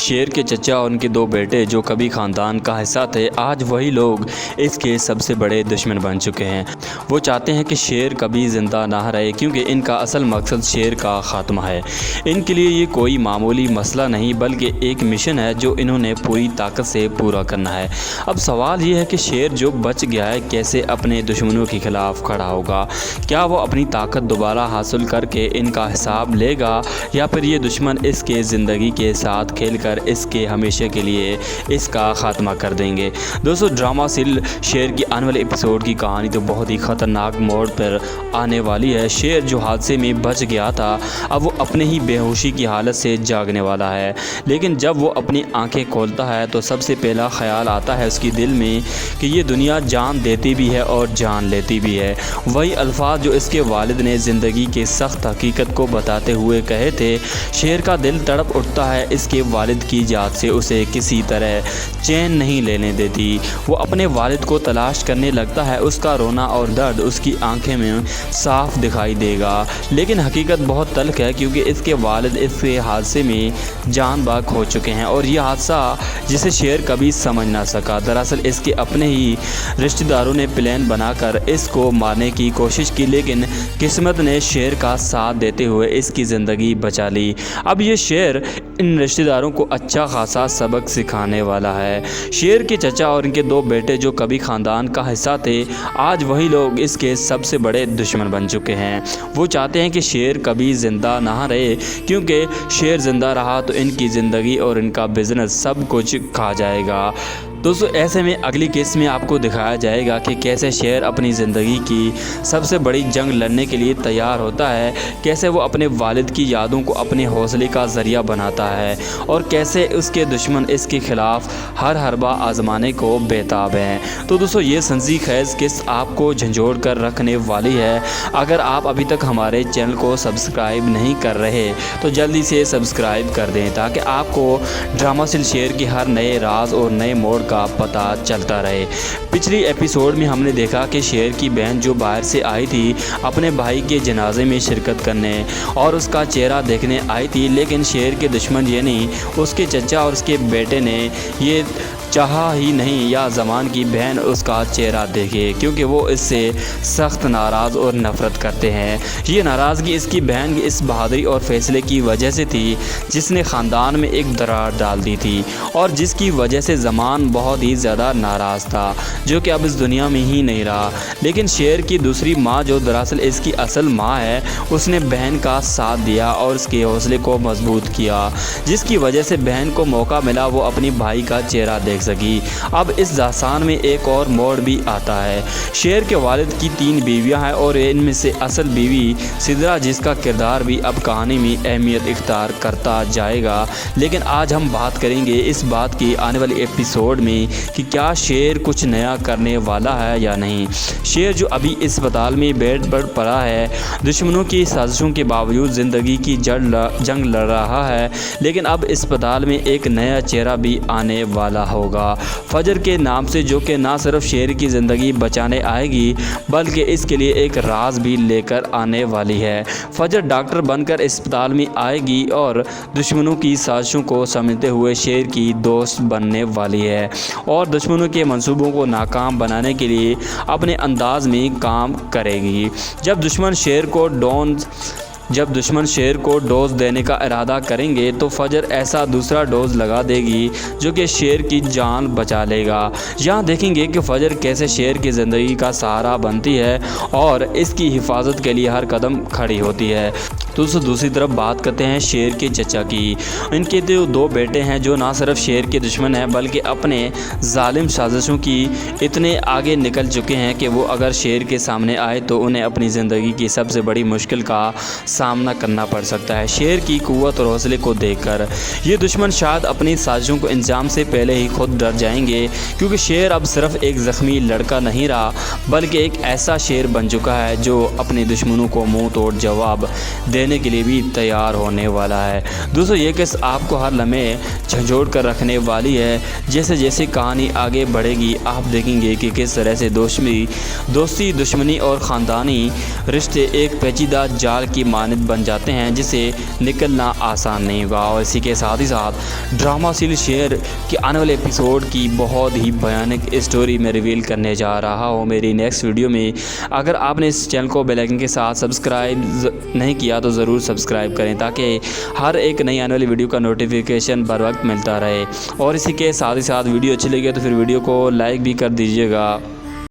शेर के चचा और उनके दो बेटे जो कभी ख़ानदान का हिस्सा थे, आज वही लोग इसके सबसे बड़े दुश्मन बन चुके हैं। वो चाहते हैं कि शेर कभी ज़िंदा ना रहे, क्योंकि इनका असल मकसद शेर का ख़ात्मा है। इनके लिए ये कोई मामूली मसला नहीं, बल्कि एक मिशन है जो इन्होंने पूरी ताकत से पूरा करना है। अब सवाल ये है कि शेर जो बच गया है कैसे अपने दुश्मनों के ख़िलाफ़ खड़ा होगा। क्या वो अपनी ताकत दोबारा हासिल करके इनका हिसाब लेगा, या फिर ये दुश्मन इसके ज़िंदगी के साथ खेलकर इसके हमेशा के लिए इसका ख़ात्मा कर देंगे। दोस्तों, ड्रामा सीरियल शेर की आने वाले एपिसोड की कहानी तो बहुत ही ख़तरनाक मोड़ पर आने वाली है। शेर जो हादसे में बच गया था, अब वो अपने ही बेहोशी की हालत से जागने वाला है। लेकिन जब वो अपनी आंखें खोलता है तो सबसे पहला ख्याल आता है उसके दिल में कि ये दुनिया जान देती भी है और जान लेती भी है। वही अल्फाज जो इसके वालिद ने ज़िंदगी के सख्त हकीकत को बताते हुए कहे थे। शेर का दिल तड़प उठता है इसके वालिद की याद से, उसे किसी तरह चैन नहीं लेने देती। वो अपने वालिद को तलाश करने लगता है। उसका रोना और दर्द उसकी आंखें में साफ दिखाई देगा, लेकिन हकीकत बहुत तल्ख है, क्योंकि इसके वालिद इसके हादसे में जान बाग हो चुके हैं। और यह हादसा जिसे शेर कभी समझ ना सका, दरअसल इसके अपने ही रिश्तेदारों ने प्लान बनाकर इसको मारने की कोशिश की, लेकिन किस्मत ने शेर का साथ देते हुए इसकी ज़िंदगी बचा ली। अब ये शेर इन रिश्तेदारों को अच्छा खासा सबक सिखाने वाला है। शेर के चचा और इनके दो बेटे जो कभी ख़ानदान का हिस्सा थे, आज वही लोग इसके सबसे बड़े दुश्मन बन चुके हैं। वो चाहते हैं कि शेर कभी ज़िंदा ना रहे, क्योंकि शेर ज़िंदा रहा तो इनकी ज़िंदगी और इनका बिज़नेस सब कुछ खा जाएगा। दोस्तों, ऐसे में अगली केस में आपको दिखाया जाएगा कि कैसे शेर अपनी ज़िंदगी की सबसे बड़ी जंग लड़ने के लिए तैयार होता है, कैसे वो अपने वालिद की यादों को अपने हौसले का ज़रिया बनाता है, और कैसे उसके दुश्मन इसके ख़िलाफ़ हर हरबा आजमाने को बेताब हैं। तो दोस्तों, ये सनसनीखेज़ किस आपको झंझोड़ कर रखने वाली है। अगर आप अभी तक हमारे चैनल को सब्सक्राइब नहीं कर रहे तो जल्दी से सब्सक्राइब कर दें, ताकि आपको ड्रामा सीरियल शेर के हर नए राज और नए मोड़ का पता चलता रहे। पिछली एपिसोड में हमने देखा कि शेर की बहन जो बाहर से आई थी अपने भाई के जनाजे में शिरकत करने और उसका चेहरा देखने आई थी, लेकिन शेर के दुश्मन यानी उसके चचा और उसके बेटे ने ये चाहा ही नहीं या ज़मान की बहन उसका चेहरा देखे, क्योंकि वो इससे सख्त नाराज़ और नफ़रत करते हैं। ये नाराज़गी इसकी बहन की इस बहादुरी और फैसले की वजह से थी जिसने ख़ानदान में एक दरार डाल दी थी, और जिसकी वजह से ज़मान बहुत ही ज़्यादा नाराज़ था, जो कि अब इस दुनिया में ही नहीं रहा। लेकिन शेर की दूसरी माँ जो दरअसल इसकी असल माँ है, उसने बहन का साथ दिया और उसके हौसले को मजबूत किया, जिसकी वजह से बहन को मौका मिला वो अपनी भाई का चेहरा देख सकी। अब इस दास्तान में एक और मोड़ भी आता है। शेर के वालिद की 3 बीवियां हैं, और इनमें से असल बीवी सिद्रा, जिसका किरदार भी अब कहानी में अहमियत इख्तियार करता जाएगा। लेकिन आज हम बात करेंगे इस बात की आने वाली एपिसोड में कि क्या शेर कुछ नया करने वाला है या नहीं। शेर जो अभी अस्पताल में बेड पर पड़ा है, दुश्मनों की साजिशों के बावजूद ज़िंदगी की जंग लड़ रहा है, लेकिन अब अस्पताल में एक नया चेहरा भी आने वाला होगा फजर के नाम से, जो कि ना सिर्फ शेर की ज़िंदगी बचाने आएगी बल्कि इसके लिए एक राज भी लेकर आने वाली है। फजर डॉक्टर बनकर अस्पताल में आएगी और दुश्मनों की साजिशों को समझते हुए शेर की दोस्त बनने वाली है, और दुश्मनों के मंसूबों को नाकाम बनाने के लिए अपने अंदाज में काम करेगी। जब दुश्मन शेर को डोज देने का इरादा करेंगे तो फजर ऐसा दूसरा डोज लगा देगी जो कि शेर की जान बचा लेगा। यहाँ देखेंगे कि फजर कैसे शेर की ज़िंदगी का सहारा बनती है और इसकी हिफाजत के लिए हर कदम खड़ी होती है। दोस्तों, दूसरी तरफ बात करते हैं शेर के चचा की। इनके तो 2 बेटे हैं जो ना सिर्फ शेर के दुश्मन हैं बल्कि अपने जालिम साजिशों की इतने आगे निकल चुके हैं कि वो अगर शेर के सामने आए तो उन्हें अपनी ज़िंदगी की सबसे बड़ी मुश्किल का सामना करना पड़ सकता है। शेर की क़ुव्वत और हौसले को देखकर ये दुश्मन शायद अपनी साजिशों को अंजाम से पहले ही खुद डर जाएंगे, क्योंकि शेर अब सिर्फ एक ज़ख्मी लड़का नहीं रहा बल्कि एक ऐसा शेर बन चुका है जो अपने दुश्मनों को मुंह तोड़ जवाब देने के लिए भी तैयार होने वाला है। दोस्तों, ये केस आपको हर लम्हे झंझोड़ कर रखने वाली है। जैसे जैसे कहानी आगे बढ़ेगी आप देखेंगे कि किस तरह से दोस्ती दुश्मनी और ख़ानदानी रिश्ते एक पेचीदा जाल की मानद बन जाते हैं जिसे निकलना आसान नहीं होगा। और इसी के साथ ही साथ ड्रामाशील शेर के आने वाले एपिसोड की बहुत ही भयानक स्टोरी में रिवील करने जा रहा हूँ मेरी नेक्स्ट वीडियो में। अगर आपने इस चैनल को बेल आइकन के साथ सब्सक्राइब नहीं किया तो ज़रूर सब्सक्राइब करें ताकि हर एक नई आने वाली वीडियो का नोटिफिकेशन बर वक्त मिलता रहे। और इसी के साथ ही साथ वीडियो अच्छी लगी तो फिर वीडियो को लाइक भी कर दीजिएगा।